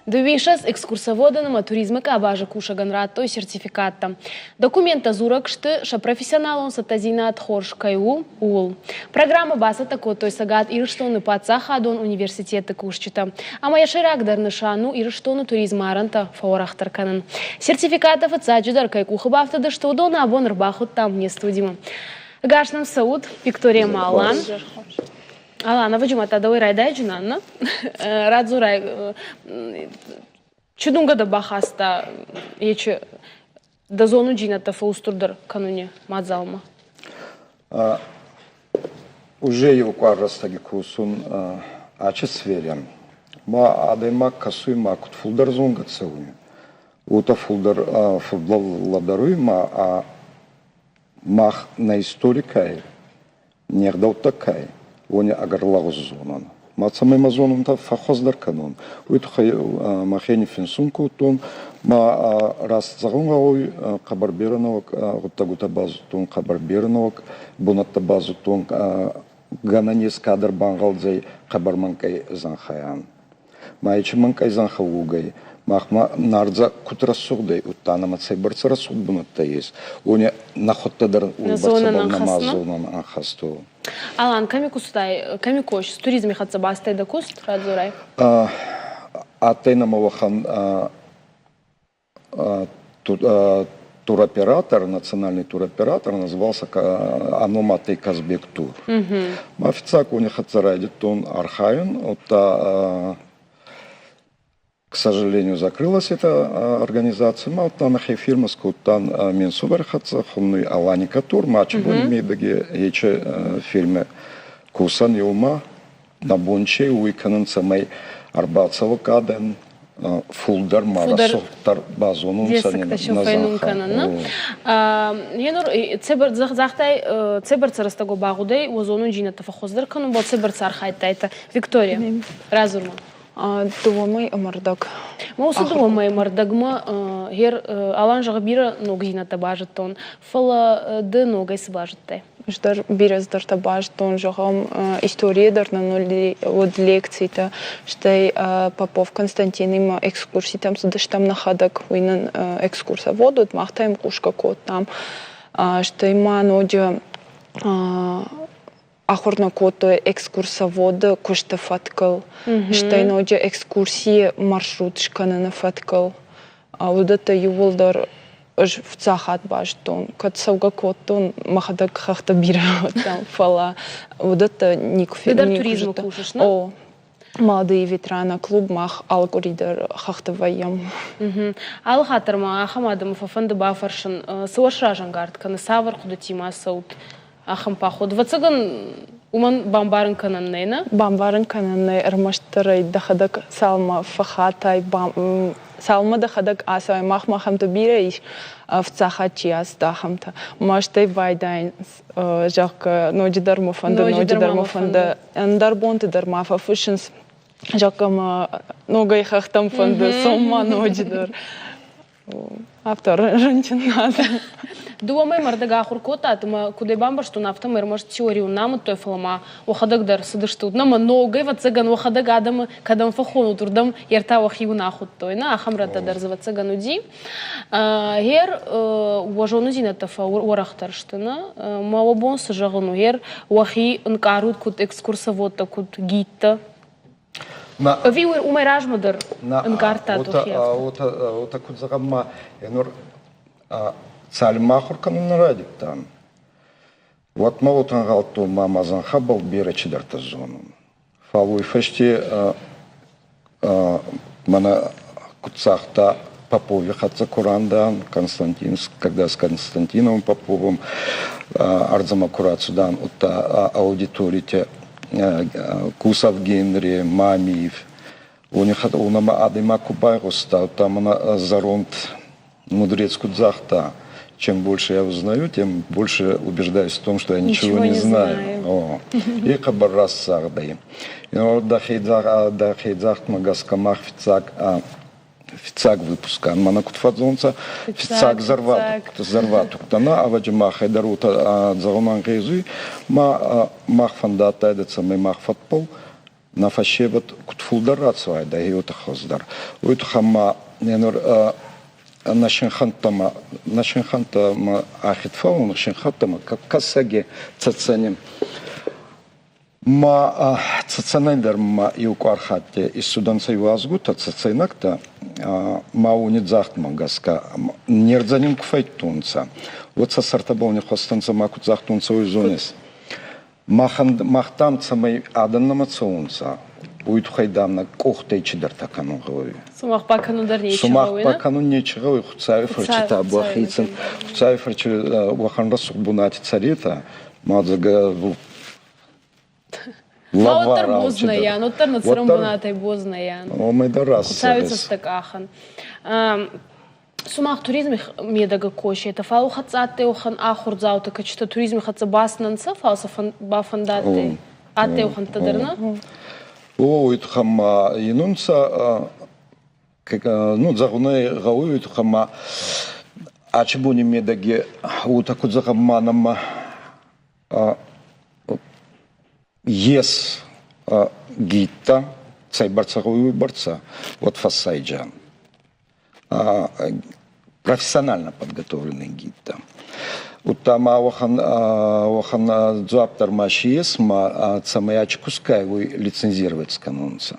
Довейшас экскурсоводыным туризмыка абажы кушаган раттой сертификатта. Документа зуракшты ша профессионалон сатазина отхоршкаю ул. Программа баса такой той сагат ирштоны пацахадон университеты кушчита. А моя ширагдар нышану ирштоны туризмаранта фаурахтарканын. Сертификатов отсаджидар кайкухабавта да что дона абон рбахут там не студима. Гашнам Сауд, Виктория Малан. Алана, вы чума тогда райдай джунанна. Радзурай чудунга да бахаста ече да зону джината фаустурдар кануне мадзалма. Уже его кваррастаги кусун аче сверян. Ма адема касуй ма кут фулдар зонга целуй. Ута фулдар фулдаруй ма мах на историкай нердау такай. Вони агарлауз зонан. Мацамай мазонун та фахоздар канон. Уйтхай махени финсунку тон ма раз загунгауй кабарберановок гуттагута базутун кабарберановок бунатта базутун гананес кадр бангалзай кабарманкай занхаян. Майчи манкай занхаугай. Махма нарза кутрасугдай уттана мацай барцарасуг бунатта есть. Они нахоттадар барцабал намазонан анхасту. Алан, ками кустай, ками кош, с туризме хатса бастай да куст, радзурай? Атейна мавахан туроператор, национальный туроператор, назывался Аноматей Казбек Тур. Официак у них хатса райдит он архаин, к сожалению, закрылась эта организация. Мал танахи фирма скутан менсубер хатса хумный аланика тур матч бун медаги ече фирме кусан юма на бунче уиканын самай арбацава каден фулдар марасохтар базонун санен назаха. Енур цебер захтай цебер царастаго багудей озонун жината фахоздар канун бол цебер цархайтайта. Виктория разурма. Думай мордаг. Маусы думай мордагма гер алан жагбира ногзина табажет тон фала де ногай сбажетте. Ждар бирез дар табаж тон жагам история дар на нули от лекциите штай Попов Константин има экскурсии там судыштам нахадак уинен экскурсовод махтаем кушка кот там штай ма ноджа Ахорна кото экскурсовода кушта фаткал, штай ноджа экскурсии маршрут шканана фаткал, а вот это юволдар аж в цахат баштон, кат сауга котон махадак хахта бира там фала, вот это никфи. Ты туризм кушаешь, да? О, молодые ветераны клуб мах алгоритм хахта ваям. Алхатерма ахамадам фафанды бафаршин суашражан гард каны савар худатима саут. Ахам паход. Вацаган уман бамбарын кананнейна? Бамбарын кананней армаштарай дахадак салма фахатай салма дахадак асай махмахам то бирейш в цахачи астахамта. Маштай вайдайн жак ноджидар муфанда андарбонты дармафа фушинс жакам ногай хахтам фанда сома ноджидар. Автор женщина. Думай мордага хуркота, атма кудай бамбар что нафта мэр может теорию нам той флама ухадак дар садышту нама ногай вацаган ухадак адам кадам фахону турдам ерта вахиу нахут той на ахамрата дар завацаган уди гер уважону зината фа урахтарштына малобон сажагану гер вахи нкарут кут экскурсовод кут гитта. Виуер умайражмадар нкарта тухия. Вот так вот загамма енор Цальмахур канун радик там. Вот молотан галту мамазан хабал беречидер тазонун. Фалуй фешти мана куцахта Попове хатца Курандан Константин, когда с Константиновым Поповым Ардзама Курацудан ута аудиторите Кусав Генри Мамиев. У них унама адыма кубайруста там на заронт мудрец кудзахта. Чем больше я узнаю, тем больше убеждаюсь в том, что я ничего не знаю. И кабаррас сардай. Дахейдзахт магаскамах фицак выпуска. Манакутфадзонца фицак зарватук. Тана аваджима хайдарута загуман гейзуй мах фандата эдеца май мах фатпол на фаше вот кутфулдар рацуай да йота хоздар. Уйт хамма енор нашинхантама ахитфау нашинхантама как касаге цацаним ма цацанайдар ма иукархатте из суданца юазгута цацайнакта ма унидзахтма гаска нердзаним кфайтунца вот со сартаболни хостанца макут захтунца уйзунес махтам цамай аданнама цаунца уйт хайдамна кохтай чидар такану гой Сумах пакану дар нечего, Сумах пакану нечего, хуцаев фарчита бахицен, хуцаев фарчи ваханра суббунати царита, мадзага лавара. А вот бозная, но тар на царом бунатай бозная. О мой дарас. Хуцавица стакахан. Сумах туризм медага коши, это фалу хацате охан ахурзау, так что туризм хаца баснанца, фалса бафандате, ате охан тадарна. О, это хама инунца. Ну, загуны гауют хама, а чебу не медаги, у такой загаманама ес гита, цай борца гауют борца, вот фасайджан, профессионально подготовленный гита. Утама охан дзуаптар машиес ма цамаячи кускаевой лицензировать с канонца.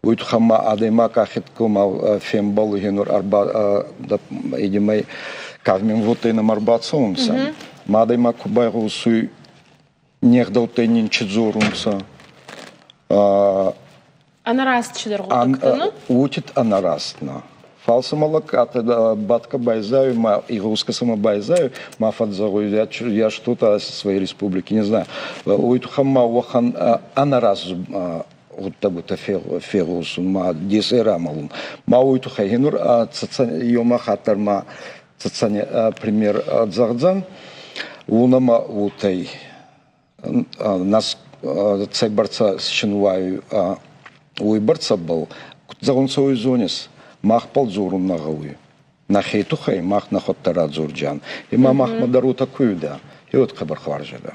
Уйтхама адайма кахиткума фембалу генур арба идемай кавмин вутейнам арбацунца. Мадайма кубайгу суй нехдалтейнин чидзурунца. Анараст чидергутактана? Утит анарастна. Фалса молока, батка байзаю, ма и руска сама байзаю, ма фадзару, я что-то своей республики не знаю. Уйтхама уахан анарас вот табута ферус ма десерамалун ма уйту хайнур цацан йома хатар ма цацане пример дзардзан унама утай нас цай борца счинваю уйбарца был загонца уйзонис мах ползурун нагауи на хейту хай мах на хоттара дзурджан и ма махмадару такую да и вот хабар хваржада.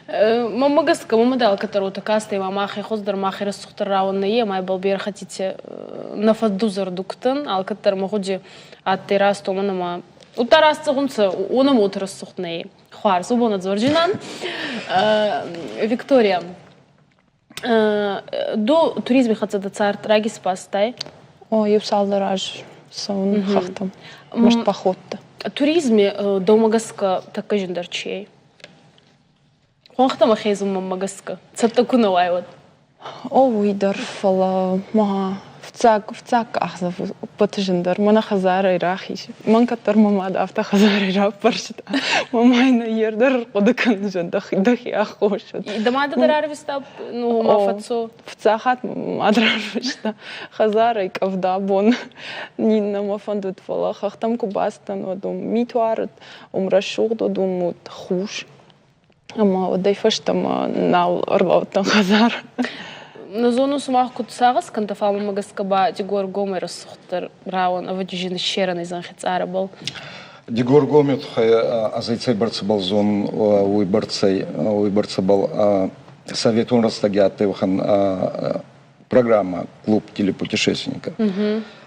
Мама гаска, мама дал, которую такаста и мамахи хоздер махи рассухтар рауан на е, май балбер хотите на фаддузар дуктан, ал катар махуди от террас то манама. У тарас цагунца, он ему рассухт на е. Хвар, субона дзорджинан. Виктория, до туризма хотя до цар траги спастай. О, юпсалдараж сон хахтам. Может поход-то. Туризме до магаска така жендарчей. Хонхта махезум мамагаска. Цаттаку навайват. О, уйдар фала ма вцак ахзав патжендар мана хазара ирахиш. Ман катар мама да авта хазара ира паршта. Мамайна ердар қодакан жандах дахи ахошат. Дамада дарарвиста ну мафацо. Вцахат адрарвишта хазара и кавдабон. Нинна мафандут фала хахтам кубастан одум митуарат умрашуг додум мут хуш. Ама отдай фаштам нал орлаутан хазар. На зону сумах кутсагас кантафама магаскаба дигор гомер рассухтар рауан авадижин щеран изан хицара был. Дигор гомет азайцай барца был зон уй барца был совет он растагят хан программа клуб телепутешественника.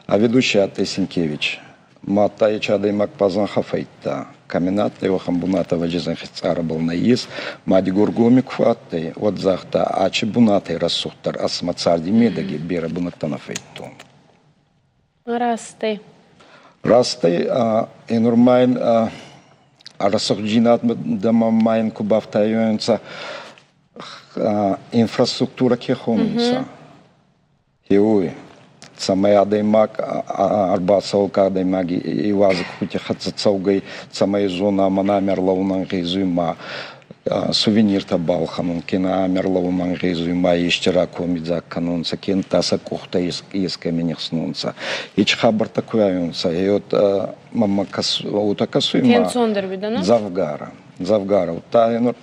А ведущий Ате Сенкевич. Матай чадай мак пазан хафайта. Каминат его хамбуната ваджизан хицара был наис. Мади гургомик фаттай. Вот захта ачи бунатай рассухтар асмацарди медаги бера бунатана файту. Растай. Растай и нормайн рассухджинат дамамайн кубавтаюнца инфраструктура кехонца. Иуи. Самая адаймак арбасаука адаймаги и вазик хути хацацаугай самая зона манамер лаунан гизума сувенир табал ханун кина амер лаунан гизума ещера комидзак канунца кен таса кухта из каменех снунца и чхабар такой аюнца и вот мама утакасуима Кенцондер видано завгара утаенур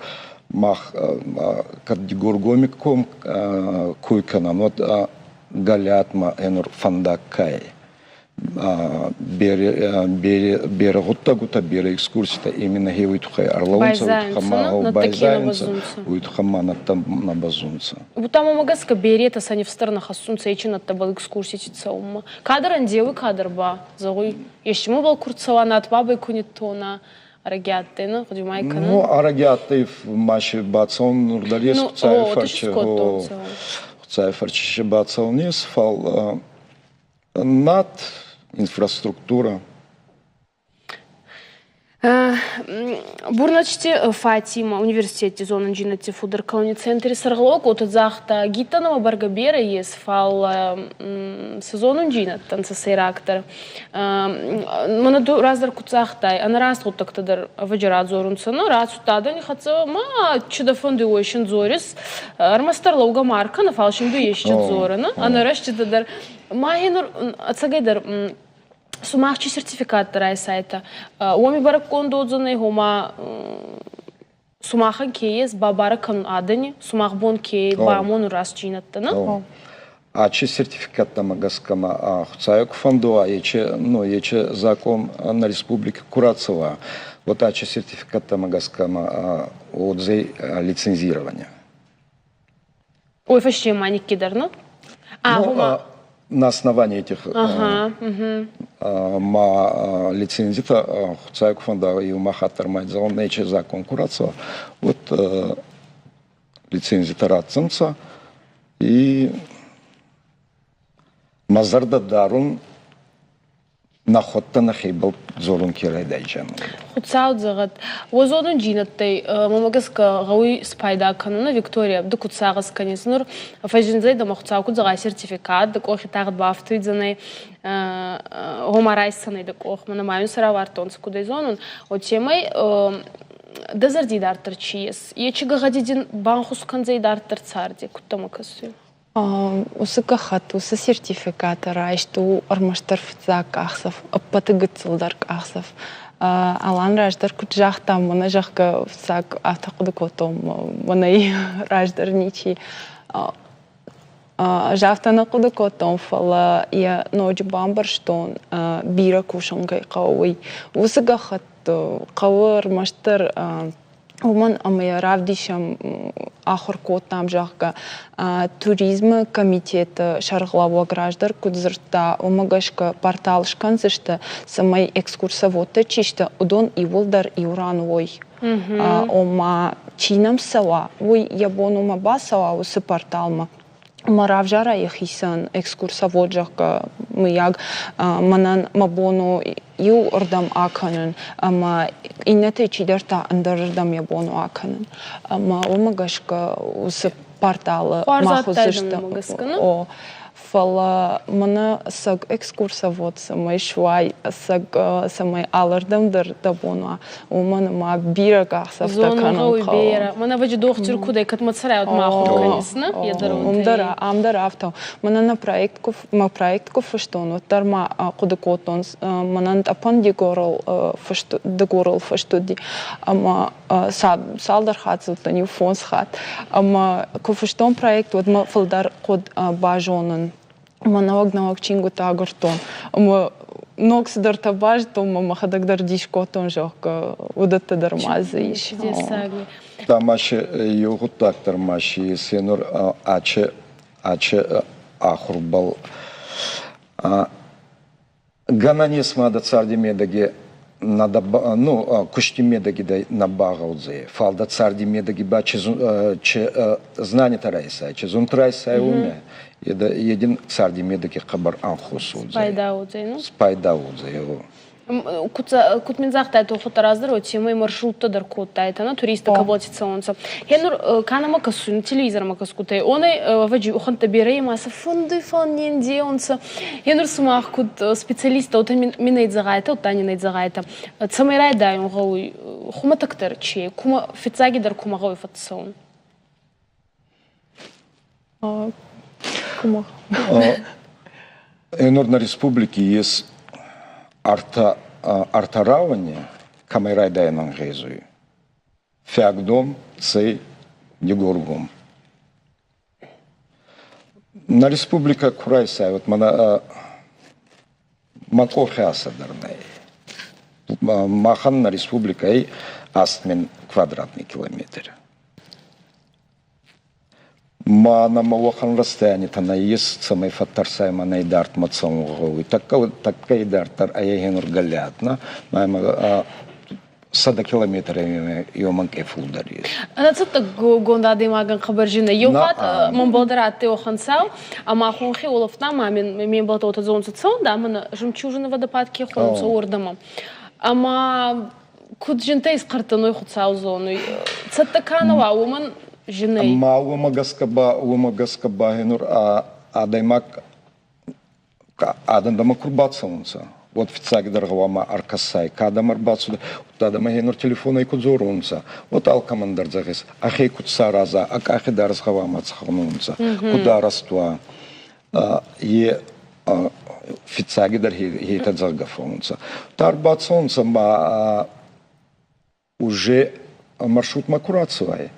мах кадигургомиком куйканан вот галятма энур фандакай. бері ғутта бері экскурсията именно хе уйтухай арлаунца байзайнца уйтухаманатта на базунца. Бутама магаска берета сани в сторонах асунца ичинатта был экскурсия умма. Кадр андевы кадр ба загуй. Ещему был курцаланат бабы кунитона. Арагиаттена, ходимайка. Ну, арагиаттев маши бацон нурдалес цайфарчи бацонес фал над инфраструктура. Бурначте Фатима университете зона джинати фудер кауни центре сарглок от захта гитанова баргабера ес фал сезон джинат танца сейрактор. Манаду раздар куцахтай ана раз вот так тадар ваджарат зорунцана раз тада не хатса ма чуда фонды ойшин зорис армастарла уга марка на фалшин ду ещет зорана ана рашче тадар махинур ацагайдар сумахчи сертификат тарай сайта. Уами баракон додзаны гома сумаха кейс бабаракан адани сумах бон кей бамон раз чинаттана. Че сертификат на магаскама хуцайок фондуа ече закон на республике Курацева. Вот че сертификат на магаскама отзей лицензирования. Ой, фашче маник кидарно? На основании этих лицензита Хуцайку фонда и Махатар Майдзал нече за конкурацию. Вот лицензита Рацинца и Мазарда Дарун находта на хейбл зорун кирайдайджан. Хуцаут загат. Возодун джинаттай мамагаска гауи спайда кануна Виктория да куцагас канеснур фажинзай да махуцаку зага сертификат да кохи тагт бафтуидзанай гомарайсанай да кох манамайун саравартонс кудайзонун отемай да зарди дартарчиес. Ечига гадидин банхус канзай дартар царди куттамакасу. Усыкахат, усы сертификата райшту армаштар фцак ахсав, апатыгыцылдар ахсав. Алан раждар куджахтам, мана жахка фцак автакудыкотом, манай раждар ничи. Жахтана кудыкотом фала я ночь бамбарштон бира кушангай кауи. Усыкахат кауы армаштар Уман амая равдишам ахор там жахка туризм комитета шарглава граждан кудзырта умагашка портал шканзышта самай экскурсовода чишта удон и волдар и уранвой. Ома чинам сала, ой ябонума басала усы порталма. Маравжара яхисан экскурсовод жахка маяг манан мабону ю ордам аканын ама иннете чидерта андардам ябону аканын ама умагашка усы порталы махузышта о фала мана саг экскурсовод самай швай саг самай алардам дар дабону умана ма бирага сафтаканын бира мана ваджи дохтир кудай катмацарай от махур конечно умдара амдара авто мана на проектку фаштон тарма кудыкотон манан апан дегорал фаштуди ама салдар хатсултан ю фонс хат ама кофаштон проект вот ма фалдар код бажонын Манаваг чингу тагортон. Ама ног се дърта баш, то мамаха да дишкотон жохка удата дърмаза иш. Тамаше югутак търмаши сенур аче ахурбал. Гана не сма да царди медаги кушти медаги да набага отзе. Фал да царди медаги ба че знание тарайса, че зун тарайса уме. Един царди медаги хабар анхусу отзе. Спайда отзе, ну? Спайда отзе. Кут минзахтай то фотораздыр отсемай маршрутта дар коттайта на туриста каблатица онца. Хенур канама касу на телевизор макаскутай. Оной ваджи уханта берей маса фонды фон ненде онца. Хенур сумах кут специалиста ота минайт загайта, ота нинайт загайта. Цамайрай дай он гауй хума тактар че, кума фицаги дар кума гауй фатсон. Кума. Хенур на республике есть артараване камерай дайнан гезуи. Фягдом цей дегоргом. На республика Курайсай, вот мана Макохи асадарнай. Маханна республикой астмен квадратный километр. Мана малохан расстояние та наезд самый фаттарсай мана идарт мацамуговый. Такая идартар аягенур галятна. Майма сада километрами йоманке фулдари. أنا تصدق قوندا ديما كان خبر جينا يوفات من بودرات تيو خنساو أما خونخي ولفنا ما من بلطو تزون تتصون دا من جمتشوجنا водопад كي خون صوردما أما كود جنتي سقرتنو يخد ساو زونو تصدق كان واو من جني أما وما غسكبا هنور دايماك دما كربات سونسا. Вот в цаге дорогого аркасай, когда марбацу, тогда мы генер телефона и кудзорунца, вот алкомандар загис, ахей кудса раза, ахей дарс хавама цханунца, куда раства, е в цаге дорогие это загафунца. Тарбацунца ма уже маршрут макурацевай,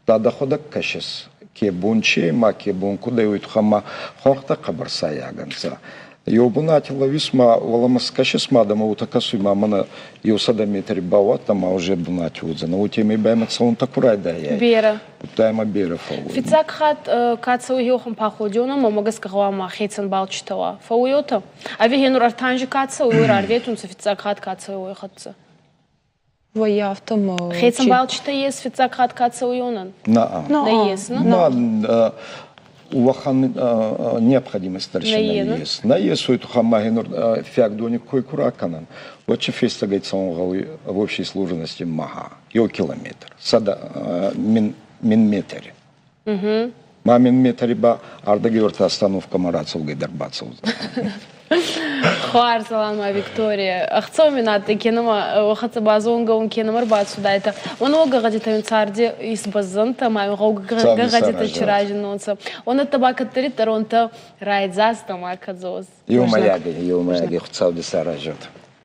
тогда ходак кашес, ке бунче, ма ке бун, куда уйт хама хохта кабарсаяганца. Йобунатила висма валамаскашис мадама утакасуйма мана йосадамитри баватама уже бунатиудза. На утеми байматсаун такурай да я. بيرة Тайма бера фау. فيتساك خات كاتسوي هيوخم باخوديونا ما مجس كغوا خيتسن بالشتوا فويوتا أبي هنور أرتانجي كاتسوي ورارفيتون سفيتساك خات كاتسوي ويخدس ويافتم خيتسن بالشتا يس فيتساك خات كاتسوي يونان На. لا يس نا На. Уахан необходимость старшина есть. На есть у хама генор фиагдоник кой кураканан. Вот че феста гайца в общей сложности мага. Йо километр. Сада мин метре. Ма мин метре ба арда георта остановка марацов гайдарбацов. خوار سلام فيكتوريا أختصو منات كينما وخت بازونغا ونكينما ربات سودايتا ونوغا غادي تنساردي يسبزنتا ما يوغا غادي تشراج نونسا ونتباك التريت رونتا رايد زاستا ما كزوز يوم ياجي ختصاو دي ساراجات